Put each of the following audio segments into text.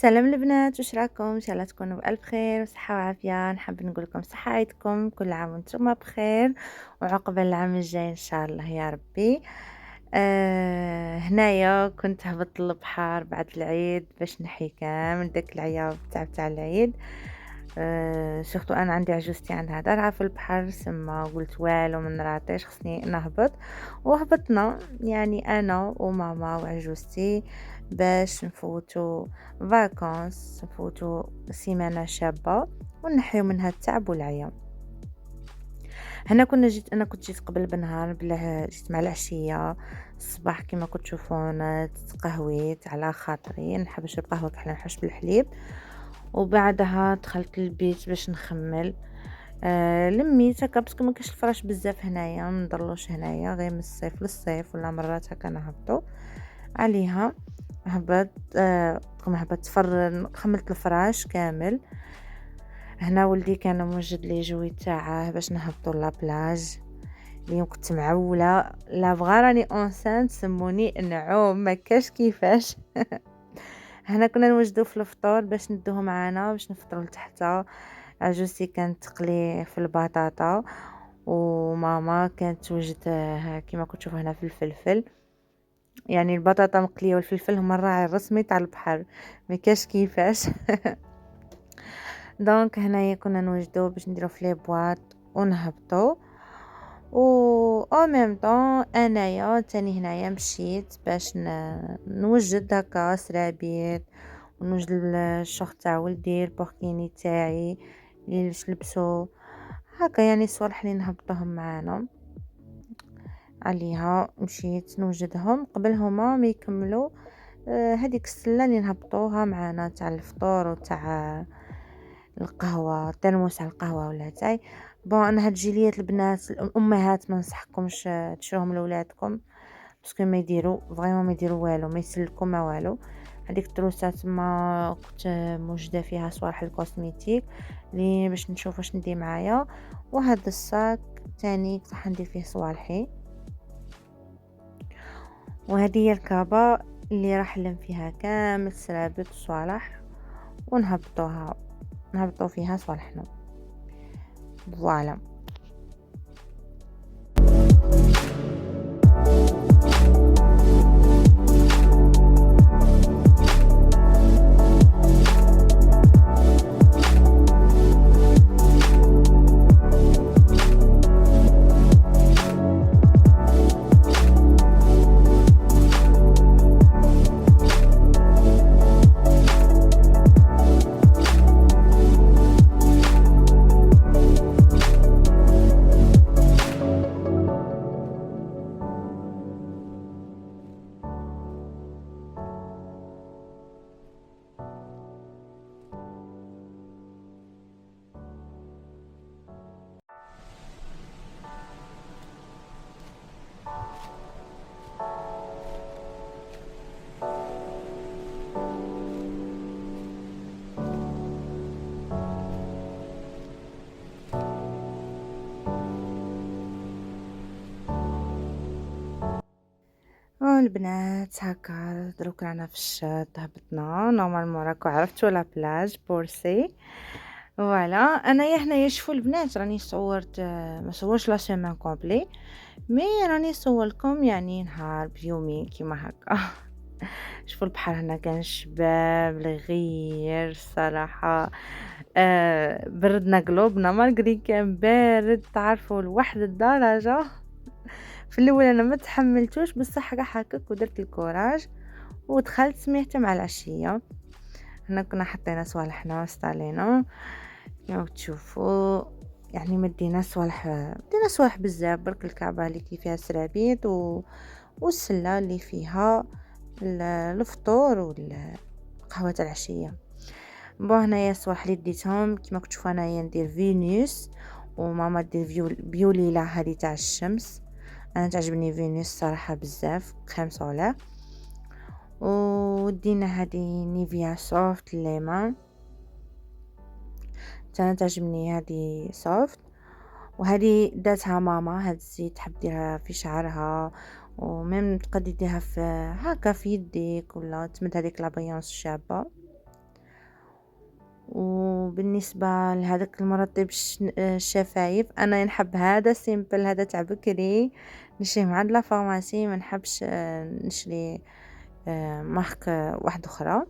سلام البنات، واش راكم؟ ان شاء الله تكونوا بألف خير وصحة وعافية. نحب نقول لكم صحة عيدكم، كل عام وانتم بخير وعقبال العام الجاي ان شاء الله يا ربي. هنايا كنت هبط للبحر بعد العيد باش نحي كامل داك العياب تاع العيد. سورتو انا عندي عجوزتي عندها دارها في البحر، سما قلت والو من راتيش خصني نهبط. وهبطنا يعني انا وماما وعجوزتي باش نفوتو فاكونس، نفوتو سيمانه شابه ونحيو منها التعب والعيا. هنا انا كنت جيت قبل بنهار بلا جيت مع العشيه الصباح كما كنت تشوفون، تقهويت على خاطري نحب نشرب قهوه كحله نحوش بالحليب. وبعدها دخلت للبيت باش نخمل. لميت هكا باسكو ما كاش الفراش بزاف هنايا، ما نضلوش هنايا غير من الصيف للصيف ولا مرات هكا نهبطوا عليها. هبط كما هبط خملت الفراش كامل. هنا ولدي كان موجد لي جوي تاعه باش نهبطوا لابلاج. اليوم كنت معوله لا بغا راني اونسانت سموني نعوم ما كاش كيفاش. هنا كنا نوجدوا في الفطور باش ندوه معانا باش نفطروا لتحت. عجوزتي كانت تقلي في البطاطا وماما كانت توجد كيما كنت تشوفوا هنا في الفلفل، يعني البطاطا مقليه والفلفل هما الراعي الرسمي تاع البحر ما كاش كيفاش. دونك هنايا كنا نوجدوا باش نديرو في لي بواط ونهبطوا. و او ميم طون انايا تاني هنايا مشيت باش نوجد هكا سرابيط ونوجد الشوخ تاع ولدي البوركيني تاعي اللي باش لبسو هكا، يعني صوالح اللي نهبطوهم معانا عليها. مشيت نوجدهم قبل هما ما يكملوا هذيك السله اللي نهبطوها معانا تاع الفطور وتاع القهوه، ترموس على القهوه ولا تاي. بون انا هاد جيليات البنات الامهات ما نصحكمش تشروهم لولادكم باسكو ما يديروا فريمون ما يديروا والو، ما يسلكوا ما والو. هذيك التروسات ما كنت موجده فيها صوالح الكوسميتيك اللي باش نشوف واش ندي معايا. وهذا الصاك تاني راح ندير فيه صوالحي. وهذه هي الكابة اللي راح نلم فيها كامل سرابط وصوالح نهبطوا فيها صوالحنا. فوالا. البنات هكا دروك رانا في الشط هبطنا نورمالمون راكو عرفتوا لا بلاج بورسي. فوالا انايا هنايا شوفوا البنات راني صورت، ما صورش لا سيمين كومبلي مي راني صورلكم يعني نهار بيومي كيما هكا. شوفوا البحر هنا كان شباب الغير الصراحه. بردنا قلوبنا مالغري كان بارد تعرفوا لواحد الدرجه. في الاول انا ما تحملتوش بصح راح هكاك ودرت الكوراج ودخلت سميت مع العشيه. هنا كنا حطينا صوالحنا واستالينا كما تشوفوا، يعني مدينا صوالح بزاف برك الكعبه اللي فيها سرابيط والسله اللي فيها الفطور والقهوه تاع العشيه. بون هنايا الصوالح اللي ديتهم كما تشوفوا انايا ندير فينوس وماما دير فيوليلا هذه تاع الشمس. انا تعجبني فينوس صراحه بزاف كريم سولار. ودينا هذه نيفيا سوفت ليمون انا تعجبني هذه سوفت. وهذه داتها ماما، هاد الزيت تحب ديرها في شعرها وميم تقدر ديرها في هكا في يديك ولا تمد هذيك لابيونس الشابه. وبالنسبة لهداك المرطب الشفايف أنا نحب هذا سيمبل، هذا تاع بكري نشريه من عند لافارماسي، ما نحبش نشري مارك واحدة أخرى.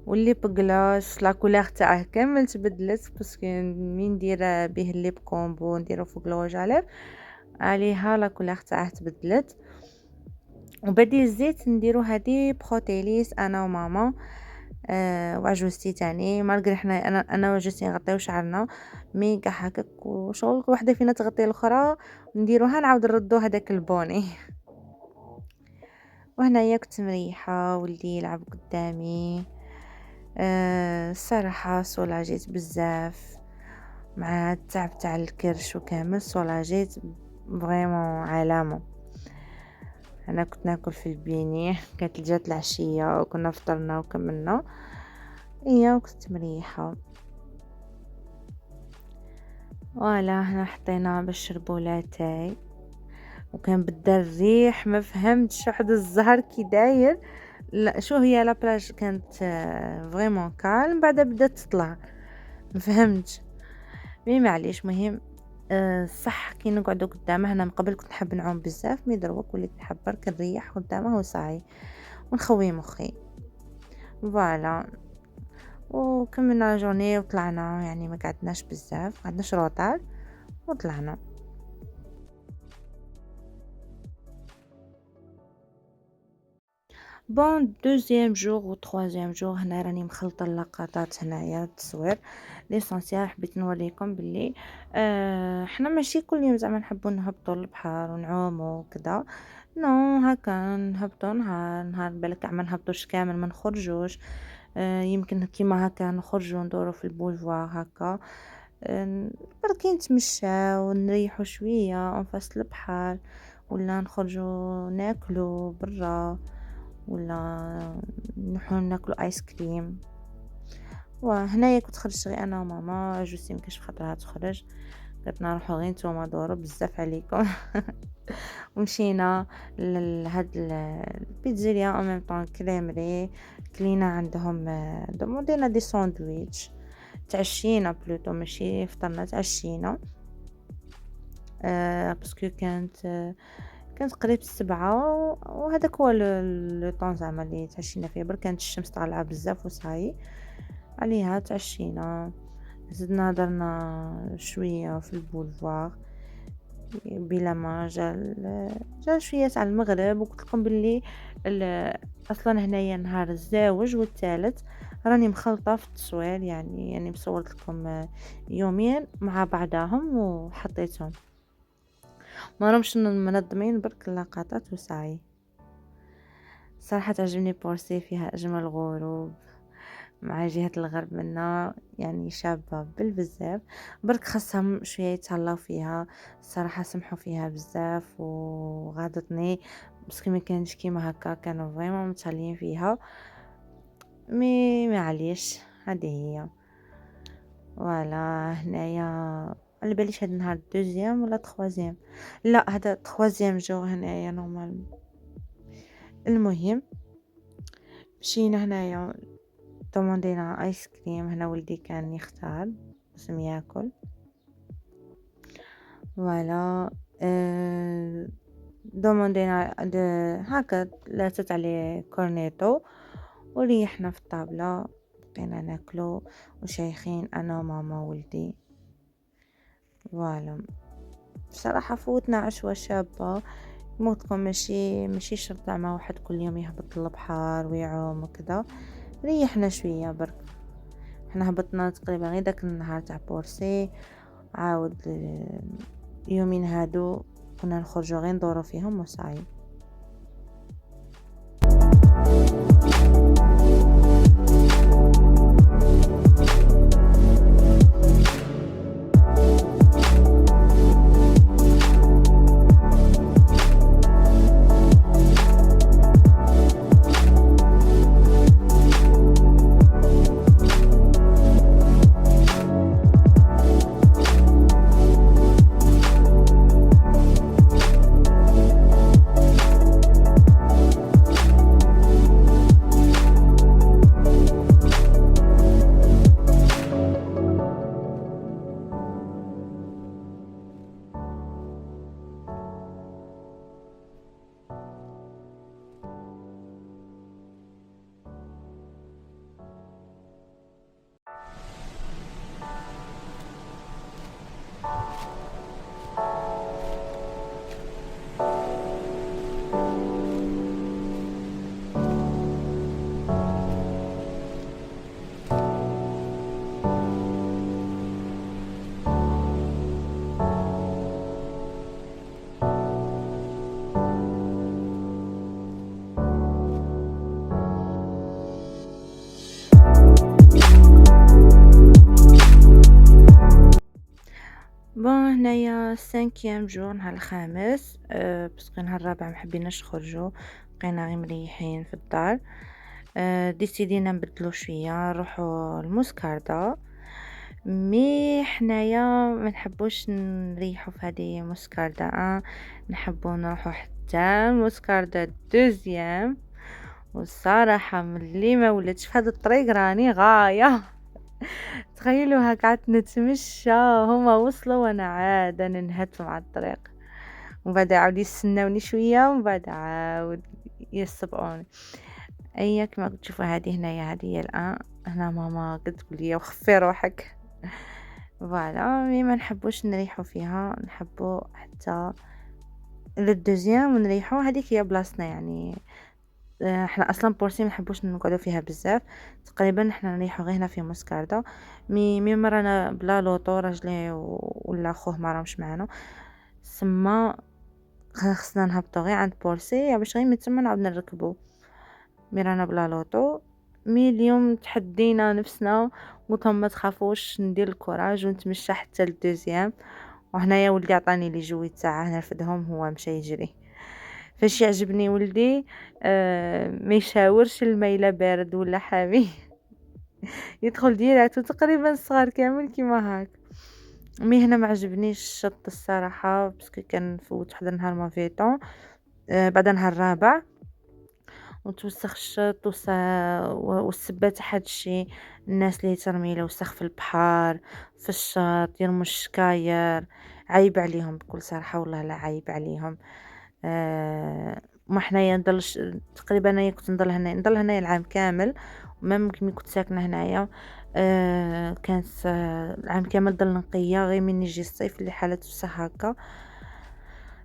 والليب غلوس لا كولور تاعه كامل تبدلت باسكو من ندير به الليب كومبو نديرو فوق الوجه عليها لا كولور تاعه تبدلت. وبديل الزيت نديرو هذه بروتيليس انا وماما وعجوزتي تاني، مالغري حنا انا وعجوزتي نغطيو شعرنا مي كاع هكاك وشغل وحده فينا تغطي الاخرى نديروها نعاود نردو هذاك البوني. وهنايا كنت مريحه واللي يلعب قدامي. الصراحه سولاجيت بزاف مع التعب تاع الكرش وكامل، سولاجيت فريمون علامه. انا كنت ناكل في البيني، كانت جات العشيه وكنا فطرنا وكملنا وكنت مريحه. فوالا هنا حطينا باش نشربو لاتاي وكان بدا الريح ما فهمتش واحد الزهر كي داير. لا شو هي لا بلاج كانت فريمون كالم، بعدا بدات تطلع ما فهمتش مي معليش. مهم صح كي نقعدوا قدامه. انا من قبل كنت نحب نعوم بزاف، مي دروك وليت نحب برك نريح قدامه وصاي ونخوي مخي. فوالا وكملنا جورني وطلعنا، يعني ما قعدناش بزاف، ما قعدناش روطال وطلعنا. بون دوزيام جور و تروازيام جور هنا راني مخلطه اللقطات هنايا التصوير ليسونسيال. حبيت نوريكم باللي حنا ماشي كل يوم زعما نحبوا نهبطوا للبحر ونعوموا وكذا، نو هكا نهبطوا نهار بالك ما نهبطوش كامل ما نخرجوش. يمكن كيما هكا نخرجوا ندوروا في البولفوار هكا بركي نتمشى ونريحوا شويه انفاس البحر، ولا نخرجوا ناكلوا برا، ولا نروحو ناكلو ايس كريم. وهنايا كنت خرجت غير انا وماما، جوستي مكاش خاطرها تخرج، قلت نروحو غير نتوما دورو بزاف عليكم. ومشينا لهاد البيتزيريا او ميم طون كريمري، كلينا عندهم دوموندينا دي ساندويتش، تعشينا بلوتو ماشي فطرنا تعشينا. باسكو كانت قريب 7 وهذاك هو لو طون زعما اللي تعشينا فيه، برك كانت الشمس طالعه بزاف وصاي عليها تعشينا. زدنا هضرنا شويه في البولفوار بلا ما جا شويه تاع المغرب. وقلت لكم باللي اصلا هنايا نهار الزواج والثالث راني مخلطه في التصوير، يعني مصورت لكم يومين مع بعضهم وحطيتهم، ما رمش منظمين برك اللقطات وساي. صراحة تعجبني بورسي، فيها أجمل غروب مع جهة الغرب منا، يعني شابة بالبزاف. برك خاصهم شوية يتهلاو فيها، الصراحة سمحوا فيها بزاف وغادتني بس ما كانش كيما هكا، كانوا فريمون متهلين فيها مي معليش هذه هي. ولا هنايا على باليش هاد النهار دوزيام ولا تخوازيام، لا هذا تخوازيام جو هنايا نورمال. المهم مشينا هنايا دوموندينا ايس كريم، هنا ولدي كان يختار باسم ياكل. ولا دوموندينا هكا ثلاثة عليه كورنيتو وريحنا في الطابلة بقينا ناكلو وشايخين انا وماما وولدي. فوالا بصراحة فوتنا عشوة شابة. موتكم ماشي شرط زعما واحد كل يوم يهبط للبحر ويعوم وكذا، ريحنا شوية برك. احنا هبطنا تقريبا غير داك النهار تاع بورسي، عاود يومين هادو كنا نخرجوا غير ندورو فيهم وصاي. 5 جور نهار الخامس، باسكو نهار الرابع محبيناش نخرجو، بقينا غير مريحين في الدار. ديسيدينا نبدلو شوية نروحو لموسكاردا، مي حنايا ما نحبوش نريحو في هذه موسكاردا 1، نحبو نروحو حتى موسكاردا 2. والصراحة ملي ما ولاتش في هذا الطريق راني غاية. تخيلوا هاك قعدت نتمشى، هما وصلوا وانا عاد ننهت مع الطريق، ومن بعد عاود يستناوني شويه ومن بعد عاود يسبقوني. اي كما قلت تشوفوا هذه هنايا، هذه هي الان هنا ماما قد تقول لي وخفي روحك. فوالا مي ما نحبوش نريحوا فيها، نحبوا حتى للدوزيام ونريحوا، هذيك هي بلاصتنا يعني. احنا اصلا بورسي ما نحبوش نقعدوا فيها بزاف، تقريبا احنا نريحوا غير هنا في موسكاردا. مي مرة بلا لوطو راجلي ولا خوه ما راهمش معانا، سما خصنا نهبطوا غير عند بورسي باش غير من تما نعاود نركبوا. مي رانا بلا لوطو. مي اليوم تحدينا نفسنا، قلت لهم ما تخافوش ندير الكوراج ونتمشى حتى للدوزيام. وهنايا ولدي عطاني لي جويت ساعه نرفدهم، هو مشى يجري. فاش يعجبني ولدي ما يشاورش الماء الا بارد ولا حامي. يدخل ديريكت، وتقريبا الصغار كامل كيما هاك. مي هنا ما عجبنيش الشط الصراحه، باسكو كان فوت واحد النهار ما فيتون، بعد نهار الرابع وتوسخ الشط والسبات حد الشيء. الناس اللي ترمي له وسخ في البحر في الشط يرموا الشكاير، عيب عليهم بكل صراحه، والله لا عيب عليهم. ما حنايا نضلش تقريبا، انا كنت نضل هنايا العام كامل، وما ممكن كنت ساكنه هنايا. كانت العام كامل ضل نقيه، غير من يجي الصيف اللي حالة وسخ هكا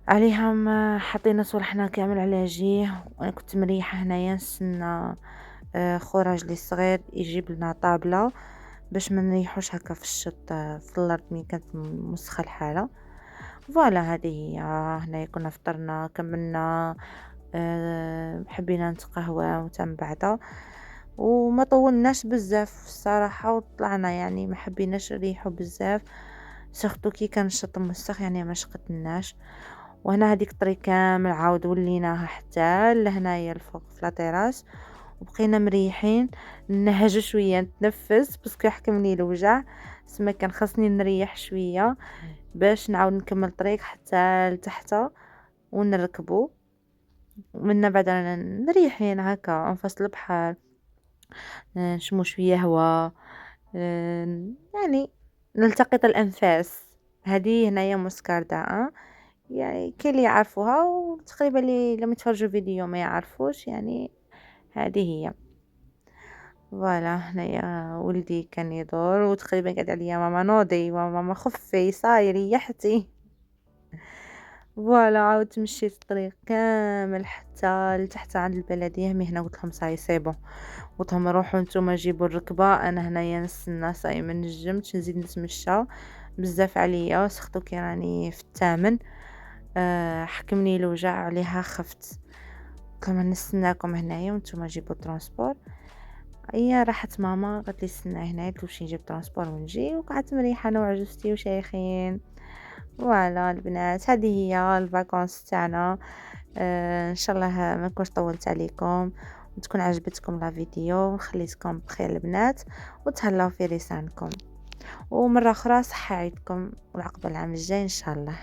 عليهم. حطينا صورحنا كامل على جيه، وانا كنت مريحه هنايا نستنى خو راجلي الصغير يجيب لنا طابله باش ما نريحوش هكا في الشط في الارض مين كانت مسخه الحاله. فوالا هذه هي. هنا كنا فطرنا كملنا، حبينا نتقهوى وتم بعدا، وما طولناش بزاف الصراحه، وطلعنا يعني ما حبيناش نريحو بزاف، سورتو كي كان الشط مسخ يعني ما شقتناش. وهنا هذيك الطريق كامل عاود وليناها حتى لهنايا الفوق في لاطيراس، وبقينا مريحين نهج شويه نتنفس باسكو حكمني الوجع، سما كان خاصني نريح شويه باش نعاود نكمل الطريق حتى لتحت ونركبو. ومنا بعد نريحين هكا نفصل البحر، نشمو شويه هوا، يعني نلتقط الانفاس. هذه هنايا موسكاردا يعني كاين اللي يعرفوها، وتقريبا اللي لما يتفرجوا فيديو ما يعرفوش يعني. هذه هي. فوالا هنايا ولدي كان يدور وتقريبا قاعد عليا ماما نوضي وماما خفي صاير ريحتي. فوالا عاود مشيت الطريق كامل حتى لتحت عند البلديه، مي هنا قلت لهم صاي سيبو، قلت لهم روحوا نتوما جيبوا الركبه، انا هنايا نستنى صاي ما نجمتش نزيد نتمشى بزاف عليا، سختو كي راني في الثامن. حكمني الوجع عليها خفت، كما نستناكم هنايا وانتم جيبوا ترانسبور. هي راحت ماما قالت لي استنى هنا تمشي نجيب ترانسبور ونجي، وقعدت مريحه انا وعجوزتي وشايخين. فوالا البنات هذه هي الفاكونس تاعنا. ان شاء الله ما نكونش طولت عليكم، وتكون عجبتكم لا فيديو، وخليتكم بخير البنات، وتهلاو في لسانكم، ومره اخرى صحه عيدكم والعقبه العام الجاي ان شاء الله.